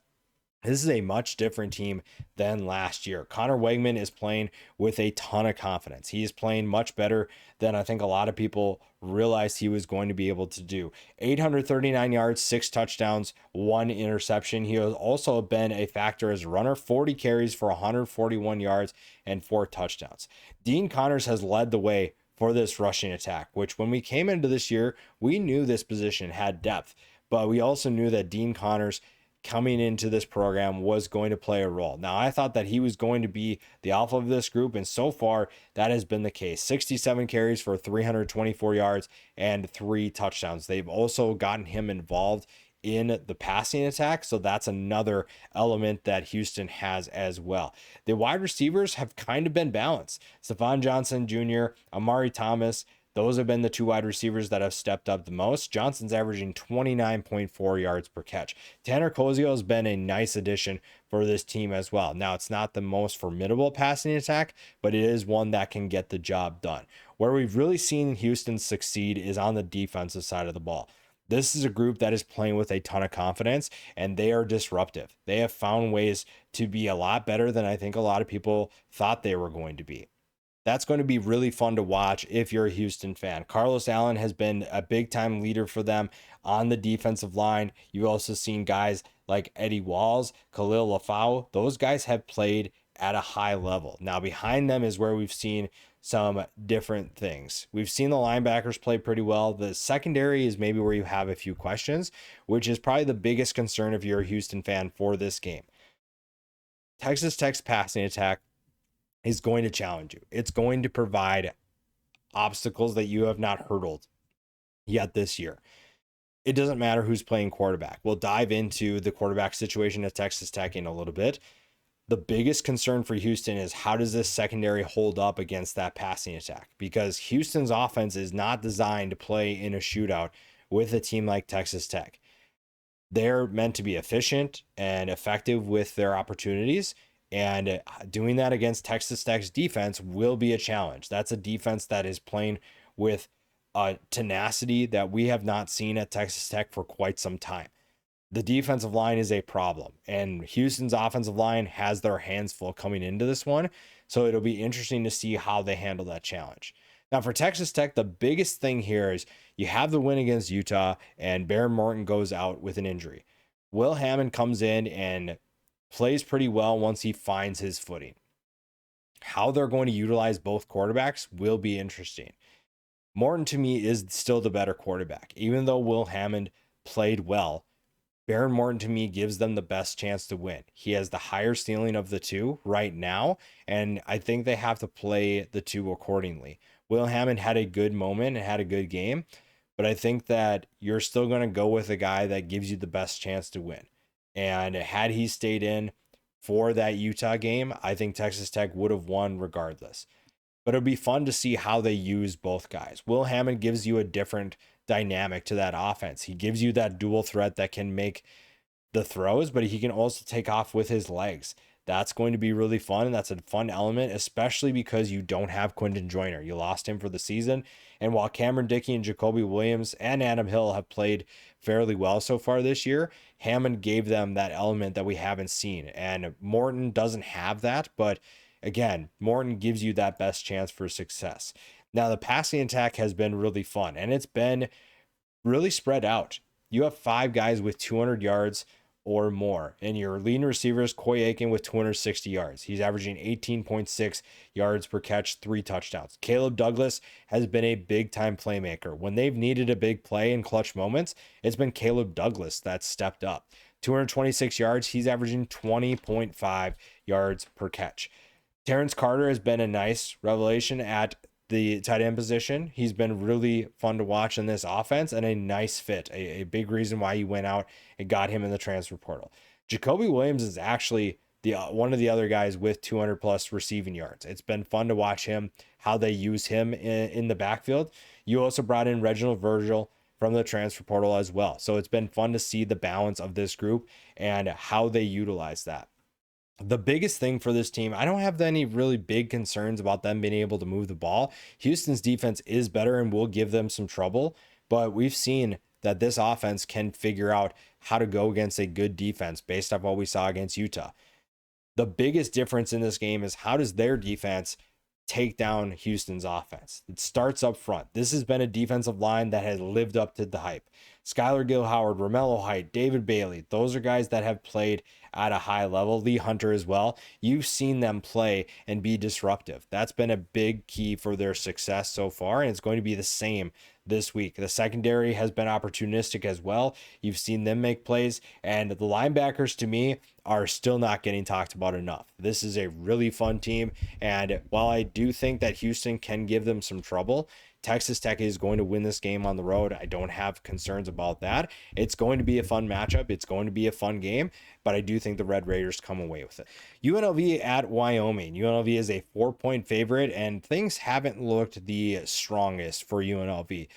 this is a much different team than last year. Connor Wegman is playing with a ton of confidence. He is playing much better than I think a lot of people realized he was going to be able to do. 839 yards, 6 touchdowns, 1 interception. He has also been a factor as a runner, 40 carries for 141 yards and 4 touchdowns. Dean Connors has led the way for this rushing attack, which when we came into this year, we knew this position had depth, but we also knew that Dean Connors coming into this program was going to play a role. Now, I thought that he was going to be the alpha of this group, and so far that has been the case. 67 carries for 324 yards and 3 touchdowns. They've also gotten him involved in the passing attack, so that's another element that Houston has as well. The wide receivers have kind of been balanced. Stephon Johnson Jr., Amari Thomas, those have been the 2 wide receivers that have stepped up the most. Johnson's averaging 29.4 yards per catch. Tanner Kozio has been a nice addition for this team as well. Now, it's not the most formidable passing attack, but it is one that can get the job done. Where we've really seen Houston succeed is on the defensive side of the ball. This is a group that is playing with a ton of confidence, and they are disruptive. They have found ways to be a lot better than I think a lot of people thought they were going to be. That's going to be really fun to watch if you're a Houston fan. Carlos Allen has been a big time leader for them on the defensive line. You've also seen guys like Eddie Walls, Khalil Lafau. Those guys have played at a high level. Now behind them is where we've seen some different things. We've seen the linebackers play pretty well. The secondary is maybe where you have a few questions, which is probably the biggest concern if you're a Houston fan for this game. Texas Tech's passing attack is going to challenge you. It's going to provide obstacles that you have not hurdled yet this year. It doesn't matter who's playing quarterback. We'll dive into the quarterback situation at Texas Tech in a little bit. The biggest concern for Houston is how does this secondary hold up against that passing attack? Because Houston's offense is not designed to play in a shootout with a team like Texas Tech. They're meant to be efficient and effective with their opportunities. And doing that against Texas Tech's defense will be a challenge. That's a defense that is playing with a tenacity that we have not seen at Texas Tech for quite some time. The defensive line is a problem, and Houston's offensive line has their hands full coming into this one. So it'll be interesting to see how they handle that challenge. Now for Texas Tech, the biggest thing here is you have the win against Utah, and Baron Morton goes out with an injury. Will Hammond comes in and plays pretty well once he finds his footing. How they're going to utilize both quarterbacks will be interesting. Morton, to me, is still the better quarterback. Even though Will Hammond played well, Baron Morton, to me, gives them the best chance to win. He has the higher ceiling of the two right now, and I think they have to play the two accordingly. Will Hammond had a good moment and had a good game, but I think that you're still going to go with a guy that gives you the best chance to win. And had he stayed in for that Utah game, I think Texas Tech would have won regardless. But it'll be fun to see how they use both guys. Will Hammond gives you a different dynamic to that offense. He gives you that dual threat that can make the throws, but he can also take off with his legs. That's going to be really fun. And that's a fun element, especially because you don't have Quinton Joyner. You lost him for the season. And while Cameron Dickey and Jacoby Williams and Adam Hill have played fairly well so far this year, Hammond gave them that element that we haven't seen. And Morton doesn't have that. But again, Morton gives you that best chance for success. Now, the passing attack has been really fun, and it's been really spread out. You have 5 guys with 200 yards or more, and your leading receivers, Coy Aiken with 260 yards. He's averaging 18.6 yards per catch, 3 touchdowns. Caleb Douglas has been a big time playmaker. When they've needed a big play in clutch moments, it's been Caleb Douglas that's stepped up. 226 yards, he's averaging 20.5 yards per catch. Terrence Carter has been a nice revelation at the tight end position. He's been really fun to watch in this offense and a nice fit, a big reason why you went out and got him in the transfer portal. Jacoby Williams is actually the one of the other guys with 200 plus receiving yards. It's been fun to watch him, how they use him in the backfield. You also brought in Reginald Virgil from the transfer portal as well. So it's been fun to see the balance of this group and how they utilize that. The biggest thing for this team, I don't have any really big concerns about them being able to move the ball. Houston's defense is better and will give them some trouble, but we've seen that this offense can figure out how to go against a good defense based off what we saw against Utah. The biggest difference in this game is how does their defense take down Houston's offense? It starts up front. This has been a defensive line that has lived up to the hype. Skylar Gill-Howard, Romello Height, David Bailey, those are guys that have played at a high level. Lee Hunter as well. You've seen them play and be disruptive. That's been a big key for their success so far, and it's going to be the same this week. The secondary has been opportunistic as well. You've seen them make plays, and the linebackers to me are still not getting talked about enough. This is a really fun team, and while I do think that Houston can give them some trouble, Texas Tech is going to win this game on the road. I don't have concerns about that. It's going to be a fun matchup. It's going to be a fun game, but I do think the Red Raiders come away with it. UNLV at Wyoming. UNLV is a 4-point favorite, and things haven't looked the strongest for UNLV.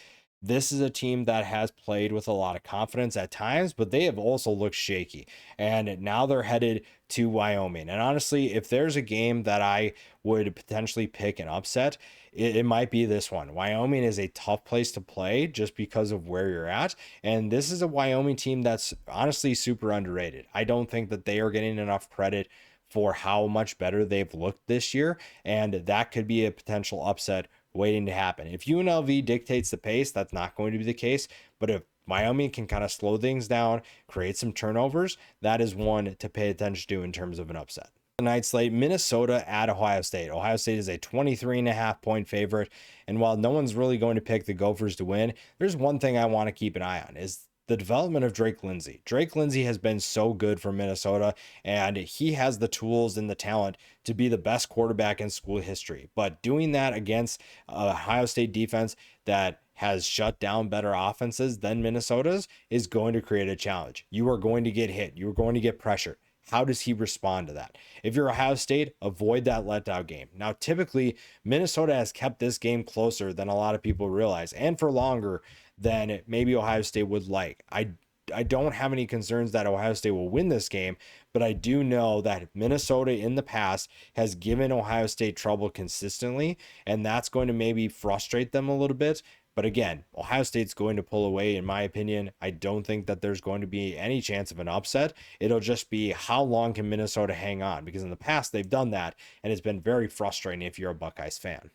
This is a team that has played with a lot of confidence at times, but they have also looked shaky. And now they're headed to Wyoming. And honestly, if there's a game that I would potentially pick an upset, it might be this one. Wyoming is a tough place to play just because of where you're at. And this is a Wyoming team that's honestly super underrated. I don't think that they are getting enough credit for how much better they've looked this year. And that could be a potential upset waiting to happen. If UNLV dictates the pace, that's not going to be the case. But if Wyoming can kind of slow things down, create some turnovers, that is one to pay attention to in terms of an upset. The night slate, Minnesota at Ohio State. Ohio State is a 23.5-point favorite. And while no one's really going to pick the Gophers to win, there's one thing I want to keep an eye on is the development of Drake Lindsey. Drake Lindsey has been so good for Minnesota, and he has the tools and the talent to be the best quarterback in school history. But doing that against Ohio State defense that has shut down better offenses than Minnesota's is going to create a challenge. You are going to get hit. You're going to get pressure. How does he respond to that? If you're Ohio State, avoid that letdown game. Now, typically, Minnesota has kept this game closer than a lot of people realize, and for longer than maybe Ohio State would like. I don't have any concerns that Ohio State will win this game, but I do know that Minnesota in the past has given Ohio State trouble consistently, and that's going to maybe frustrate them a little bit. But again, Ohio State's going to pull away, in my opinion. I don't think that there's going to be any chance of an upset. It'll just be how long can Minnesota hang on? Because in the past, they've done that, and it's been very frustrating if you're a Buckeyes fan.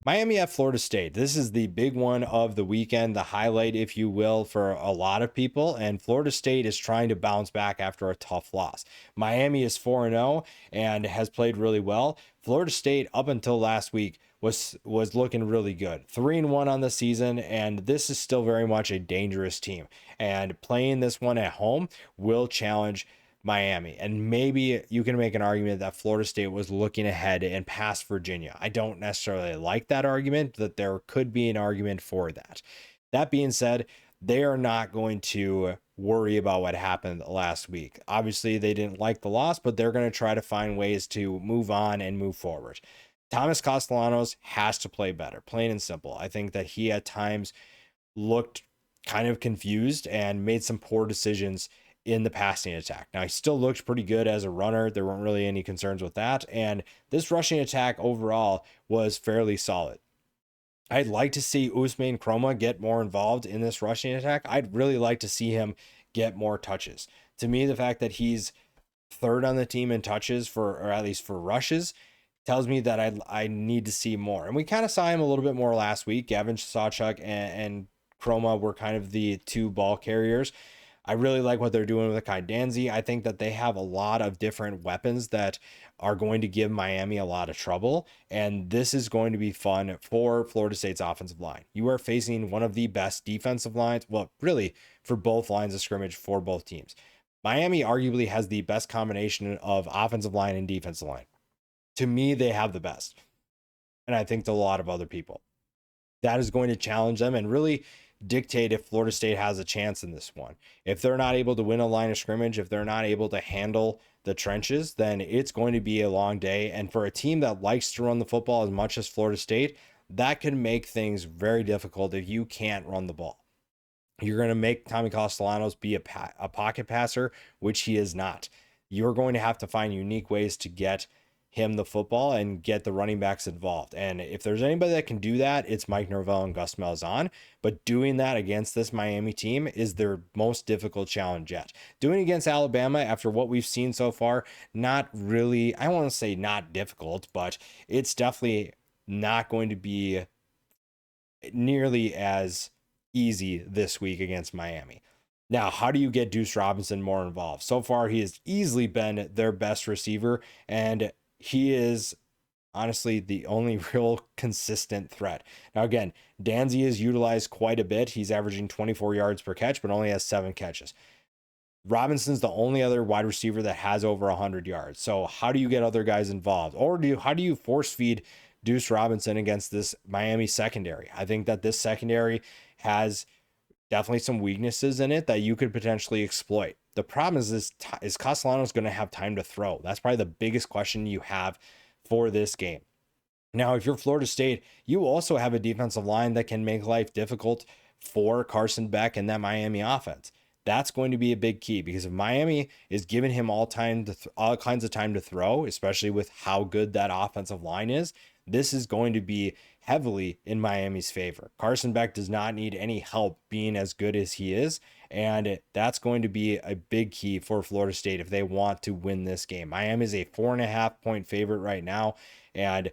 Miami at Florida State. This is the big one of the weekend, the highlight, if you will, for a lot of people. And Florida State is trying to bounce back after a tough loss. Miami is 4-0 and has played really well. Florida State, up until last week, was looking really good. 3-1 on the season, and this is still very much a dangerous team. And playing this one at home will challenge Miami. And maybe you can make an argument that Florida State was looking ahead and past Virginia. I don't necessarily like that argument, that there could be an argument for that. That being said, they are not going to worry about what happened last week. Obviously, they didn't like the loss, but they're going to try to find ways to move on and move forward. Thomas Castellanos has to play better, plain and simple. I think that he at times looked kind of confused and made some poor decisions in the passing attack. Now, he still looked pretty good as a runner. There weren't really any concerns with that. And this rushing attack overall was fairly solid. I'd like to see Usman Chroma get more involved in this rushing attack. I'd really like to see him get more touches. To me, the fact that he's third on the team in touches or at least for rushes, tells me that I need to see more. And we kind of saw him a little bit more last week. Gavin Sawchuk and Chroma were kind of the two ball carriers. I really like what they're doing with Kai Danzy. I think that they have a lot of different weapons that are going to give Miami a lot of trouble. And this is going to be fun for Florida State's offensive line. You are facing one of the best defensive lines, well, really for both lines of scrimmage for both teams. Miami arguably has the best combination of offensive line and defensive line. To me, they have the best. And I think to a lot of other people. That is going to challenge them and really dictate if Florida State has a chance in this one. If they're not able to win a line of scrimmage, if they're not able to handle the trenches, then it's going to be a long day. And for a team that likes to run the football as much as Florida State, that can make things very difficult if you can't run the ball. You're going to make Tommy Castellanos be a pocket passer, which he is not. You're going to have to find unique ways to get him the football and get the running backs involved. And if there's anybody that can do that, it's Mike Norvell and Gus Malzahn. But doing that against this Miami team is their most difficult challenge yet. Doing against Alabama, after what we've seen so far, not really, I want to say not difficult, but it's definitely not going to be nearly as easy this week against Miami. Now, how do you get Deuce Robinson more involved? So far, he has easily been their best receiver, and he is honestly the only real consistent threat. Now, again, Danzy is utilized quite a bit. He's averaging 24 yards per catch, but only has 7 catches. Robinson's the only other wide receiver that has over 100 yards. So how do you get other guys involved? Or how do you force feed Deuce Robinson against this Miami secondary? I think that this secondary has definitely some weaknesses in it that you could potentially exploit. The problem is Castellanos going to have time to throw? That's probably the biggest question you have for this game. Now, if you're Florida State, you also have a defensive line that can make life difficult for Carson Beck and that Miami offense. That's going to be a big key, because if Miami is giving him all kinds of time to throw, especially with how good that offensive line is, this is going to be heavily in Miami's favor. Carson Beck does not need any help being as good as he is, and that's going to be a big key for Florida State if they want to win this game. Miami is a 4.5 point favorite right now, and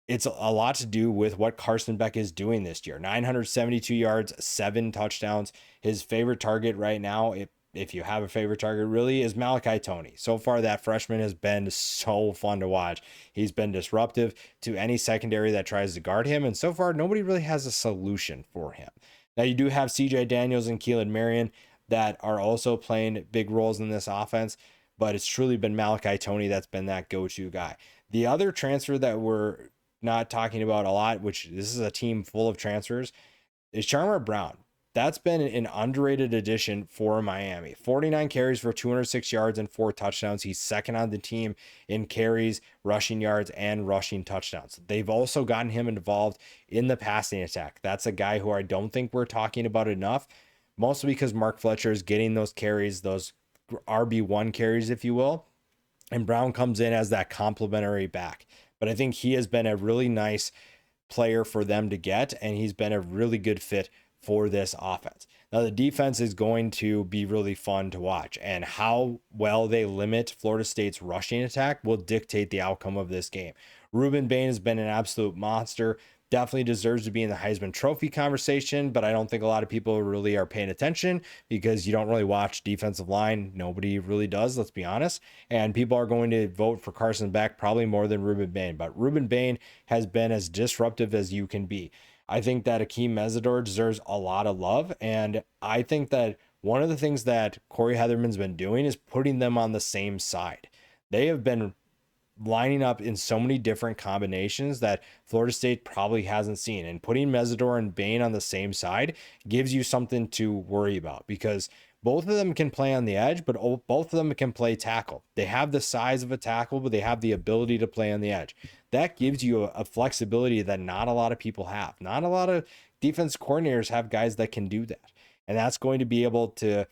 it's a lot to do with what Carson Beck is doing this year. 972 yards, 7 touchdowns. His favorite target right now, if you have a favorite target, really is Malachi Toney. So far, that freshman has been so fun to watch. He's been disruptive to any secondary that tries to guard him, and so far, nobody really has a solution for him. Now, you do have CJ Daniels and Keelan Marion that are also playing big roles in this offense, but it's truly been Malachi Toney that's been that go-to guy. The other transfer that we're not talking about a lot, which this is a team full of transfers, is Charmer Brown. That's been an underrated addition for Miami. 49 carries for 206 yards and 4 touchdowns. He's second on the team in carries, rushing yards, and rushing touchdowns. They've also gotten him involved in the passing attack. That's a guy who I don't think we're talking about enough, mostly because Mark Fletcher is getting those carries, those RB1 carries, if you will, and Brown comes in as that complementary back. But I think he has been a really nice player for them to get, and he's been a really good fit for this offense. Now, the defense is going to be really fun to watch, and how well they limit Florida State's rushing attack will dictate the outcome of this game. Ruben Bain has been an absolute monster. Definitely deserves to be in the Heisman Trophy conversation, but I don't think a lot of people really are paying attention because you don't really watch defensive line. Nobody really does, let's be honest. And people are going to vote for Carson Beck probably more than Ruben Bain, but Ruben Bain has been as disruptive as you can be. I think that Akeem Mesidor deserves a lot of love, and I think that one of the things that Corey Heatherman's been doing is putting them on the same side. They have been lining up in so many different combinations that Florida State probably hasn't seen. And putting Mesidor and Bain on the same side gives you something to worry about, because both of them can play on the edge, but both of them can play tackle. They have the size of a tackle, but they have the ability to play on the edge. That gives you a flexibility that not a lot of people have. Not a lot of defense coordinators have guys that can do that. And that's going to be able to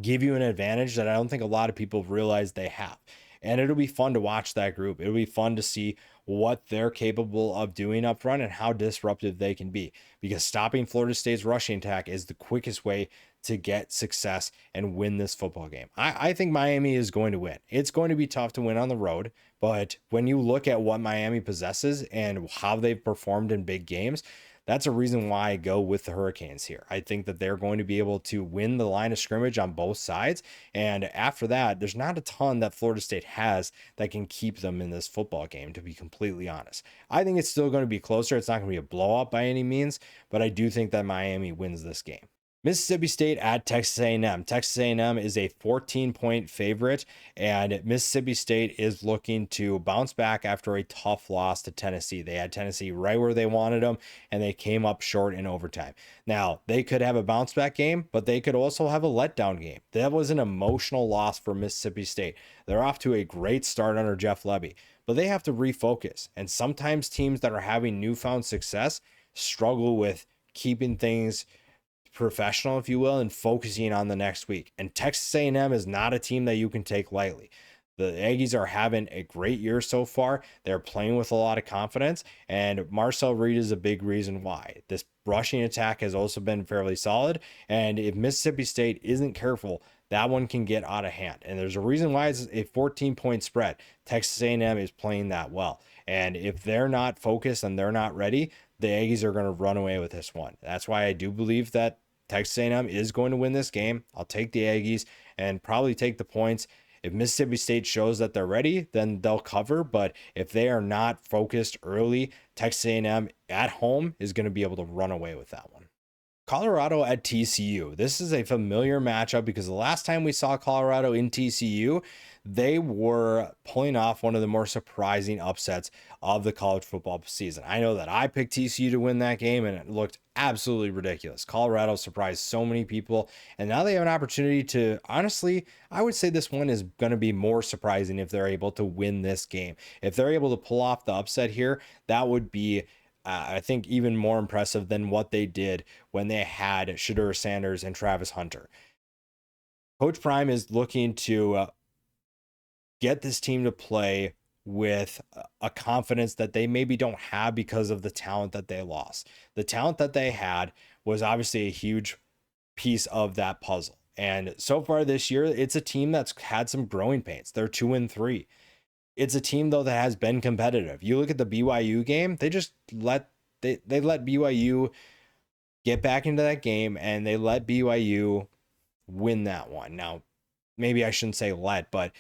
give you an advantage that I don't think a lot of people realize they have. And it'll be fun to watch that group. It'll be fun to see what they're capable of doing up front and how disruptive they can be. Because stopping Florida State's rushing attack is the quickest way to get success and win this football game. I think Miami is going to win. It's going to be tough to win on the road, but when you look at what Miami possesses and how they've performed in big games, that's a reason why I go with the Hurricanes here. I think that they're going to be able to win the line of scrimmage on both sides. And after that, there's not a ton that Florida State has that can keep them in this football game, to be completely honest. I think it's still going to be closer. It's not going to be a blowout by any means, but I do think that Miami wins this game. Mississippi State at Texas A&M. Texas A&M is a 14-point favorite, and Mississippi State is looking to bounce back after a tough loss to Tennessee. They had Tennessee right where they wanted them, and they came up short in overtime. Now, they could have a bounce back game, but they could also have a letdown game. That was an emotional loss for Mississippi State. They're off to a great start under Jeff Lebby, but they have to refocus. And sometimes teams that are having newfound success struggle with keeping things professional, if you will, and focusing on the next week. And Texas A&M is not a team that you can take lightly. The Aggies are having a great year so far. They're playing with a lot of confidence, and Marcel Reed is a big reason why. This rushing attack has also been fairly solid, and if Mississippi State isn't careful, that one can get out of hand. And there's a reason why it's a 14-point spread. Texas A&M is playing that well. And if they're not focused and they're not ready, the Aggies are going to run away with this one. That's why I do believe that Texas A&M is going to win this game. I'll take the Aggies and probably take the points. If Mississippi State shows that they're ready, then they'll cover. But if they are not focused early, Texas A&M at home is going to be able to run away with that one. Colorado at TCU. This is a familiar matchup because the last time we saw Colorado in TCU, they were pulling off one of the more surprising upsets of the college football season. I know that I picked TCU to win that game, and it looked absolutely ridiculous. Colorado surprised so many people, and now they have an opportunity to, honestly, I would say this one is going to be more surprising if they're able to win this game. If they're able to pull off the upset here, that would be I think even more impressive than what they did when they had Shedeur Sanders and Travis Hunter. Coach Prime is looking to get this team to play with a confidence that they maybe don't have because of the talent that they lost. The talent that they had was obviously a huge piece of that puzzle. And so far this year, it's a team that's had some growing pains. They're 2-3. It's a team, though, that has been competitive. You look at the BYU game, they just let BYU get back into that game, and they let BYU win that one. Now, maybe I shouldn't say let, but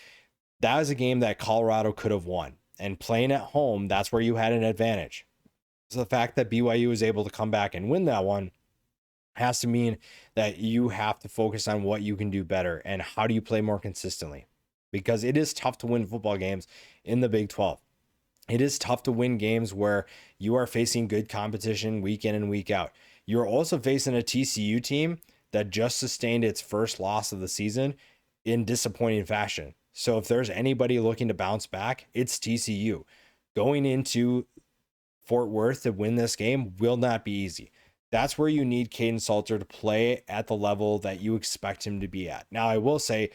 that was a game that Colorado could have won. And playing at home, that's where you had an advantage. So the fact that BYU was able to come back and win that one has to mean that you have to focus on what you can do better and how do you play more consistently. Because it is tough to win football games in the Big 12. It is tough to win games where you are facing good competition week in and week out. You're also facing a TCU team that just sustained its first loss of the season in disappointing fashion. So if there's anybody looking to bounce back, it's TCU. Going into Fort Worth to win this game will not be easy. That's where you need Caden Salter to play at the level that you expect him to be at. Now, I will say,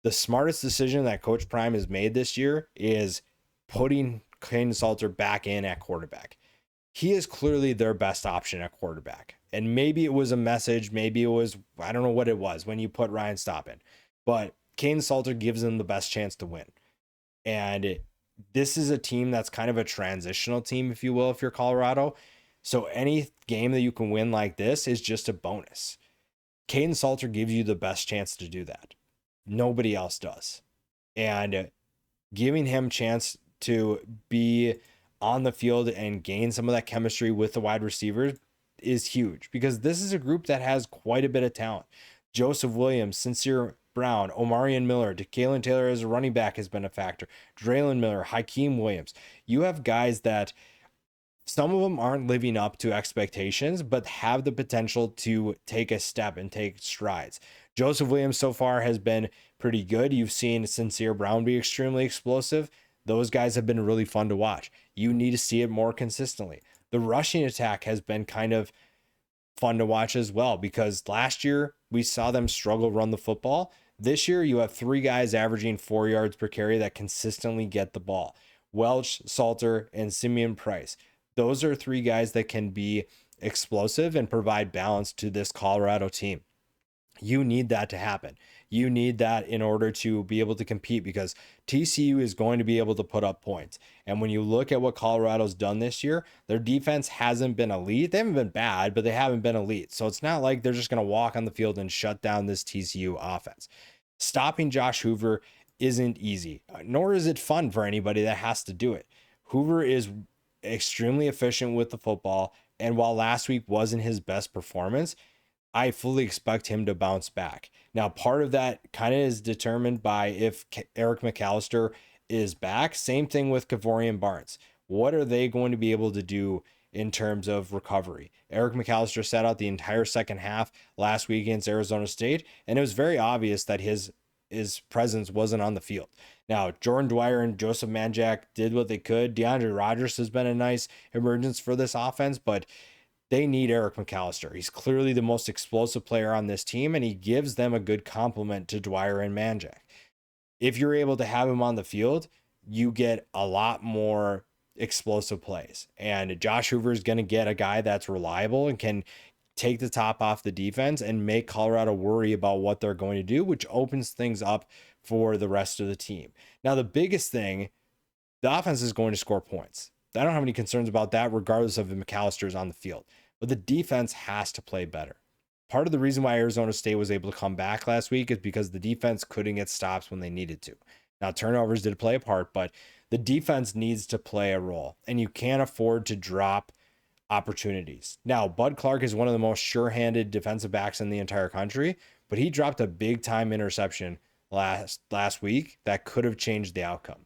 the smartest decision that Coach Prime has made this year is putting Caden Salter back in at quarterback. He is clearly their best option at quarterback. And maybe it was a message, maybe it was, I don't know what it was when you put Ryan Staub in. But Caden Salter gives them the best chance to win. And this is a team that's kind of a transitional team, if you will, if you're Colorado. So any game that you can win like this is just a bonus. Caden Salter gives you the best chance to do that. Nobody else does. And giving him a chance to be on the field and gain some of that chemistry with the wide receivers is huge, because this is a group that has quite a bit of talent. Joseph Williams, Sincere Brown, Omarion Miller, DeKalen Taylor as a running back has been a factor. Draylon Miller, Hakeem Williams. You have guys that some of them aren't living up to expectations, but have the potential to take a step and take strides. Joseph Williams so far has been pretty good. You've seen Sincere Brown be extremely explosive. Those guys have been really fun to watch. You need to see it more consistently. The rushing attack has been kind of fun to watch as well, because last year we saw them struggle run the football. This year you have three guys averaging 4 yards per carry that consistently get the ball: Welch, Salter, and Simeon Price. Those are three guys that can be explosive and provide balance to this Colorado team. You need that to happen. You need that in order to be able to compete, because TCU is going to be able to put up points. And when you look at what Colorado's done this year, their defense hasn't been elite. They haven't been bad, but they haven't been elite. So it's not like they're just going to walk on the field and shut down this TCU offense. Stopping Josh Hoover isn't easy, nor is it fun for anybody that has to do it. Hoover is extremely efficient with the football. And while last week wasn't his best performance, I fully expect him to bounce back. Now, part of that kind of is determined by if Eric McAllister is back. Same thing with Kavorian Barnes. What are they going to be able to do in terms of recovery? Eric McAllister sat out the entire second half last week against Arizona State, and it was very obvious that his presence wasn't on the field. Now, Jordan Dwyer and Joseph Manjack did what they could. DeAndre Rogers has been a nice emergence for this offense, but they need Eric McAllister. He's clearly the most explosive player on this team, and he gives them a good complement to Dwyer and Manjack. If you're able to have him on the field, you get a lot more explosive plays. And Josh Hoover is going to get a guy that's reliable and can take the top off the defense and make Colorado worry about what they're going to do, which opens things up for the rest of the team. Now, the biggest thing, the offense is going to score points. I don't have any concerns about that, regardless of if McAllister is on the field. But the defense has to play better. Part of the reason why Arizona State was able to come back last week is because the defense couldn't get stops when they needed to. Now, turnovers did play a part, but the defense needs to play a role, and you can't afford to drop opportunities. Now, Bud Clark is one of the most sure-handed defensive backs in the entire country, but he dropped a big-time interception last week that could have changed the outcome.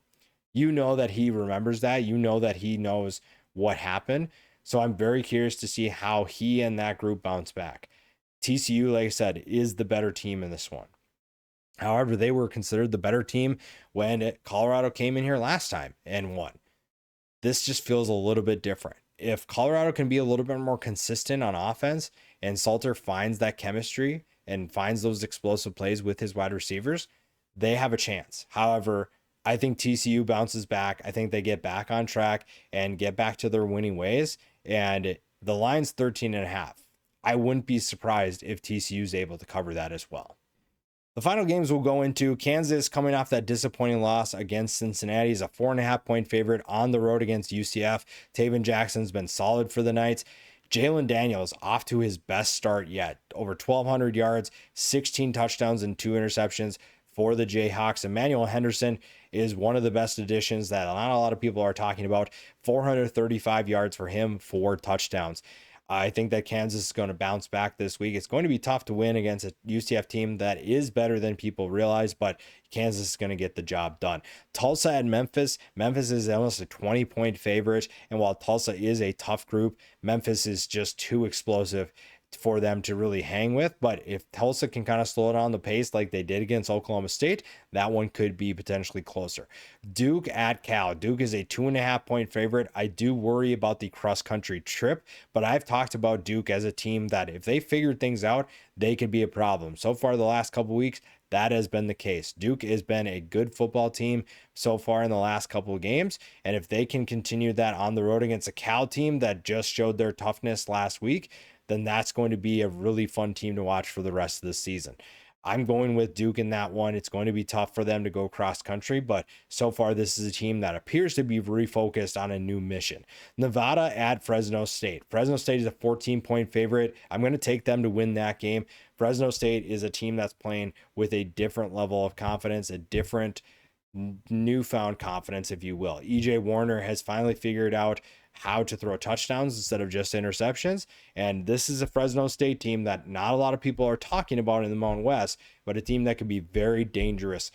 You know that he remembers that. You know that he knows what happened. So I'm very curious to see how he and that group bounce back. TCU, like I said, is the better team in this one. However, they were considered the better team when Colorado came in here last time and won. This just feels a little bit different. If Colorado can be a little bit more consistent on offense and Salter finds that chemistry and finds those explosive plays with his wide receivers, they have a chance. However, I think TCU bounces back. I think they get back on track and get back to their winning ways. And the line's 13.5. I wouldn't be surprised if TCU is able to cover that as well. The final games we'll go into: Kansas, coming off that disappointing loss against Cincinnati, is a 4.5-point favorite on the road against UCF. Taven Jackson's been solid for the Knights. Jalen Daniels off to his best start yet. Over 1,200 yards, 16 touchdowns, and 2 interceptions for the Jayhawks. Emmanuel Henderson is one of the best additions that not a lot of people are talking about. 435 yards for him, 4 touchdowns. I think that Kansas is going to bounce back this week. It's going to be tough to win against a UCF team that is better than people realize, but Kansas is going to get the job done. Tulsa and Memphis. Memphis is almost a 20-point favorite, and while Tulsa is a tough group, Memphis is just too explosive for them to really hang with. But if Tulsa can kind of slow down the pace like they did against Oklahoma State, that one could be potentially closer. Duke at Cal. Duke is a 2.5-point favorite. I do worry about the cross-country trip, but I've talked about Duke as a team that if they figured things out, they could be a problem. So far the last couple weeks, that has been the case. Duke has been a good football team so far in the last couple of games, and if they can continue that on the road against a Cal team that just showed their toughness last week, then that's going to be a really fun team to watch for the rest of the season. I'm going with Duke in that one. It's going to be tough for them to go cross country, but so far this is a team that appears to be refocused on a new mission. Nevada at Fresno State. Fresno State is a 14-point favorite. I'm going to take them to win that game. Fresno State is a team that's playing with a different level of confidence, a different newfound confidence, if you will. EJ Warner has finally figured out how to throw touchdowns instead of just interceptions. And this is a Fresno State team that not a lot of people are talking about in the Mountain West, but a team that could be very dangerous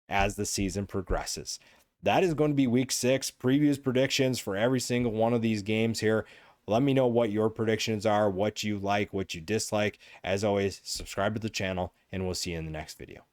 as the season progresses. That is going to be week 6. Previews, predictions for every single one of these games here. Let me know what your predictions are, what you like, what you dislike. As always, subscribe to the channel, and we'll see you in the next video.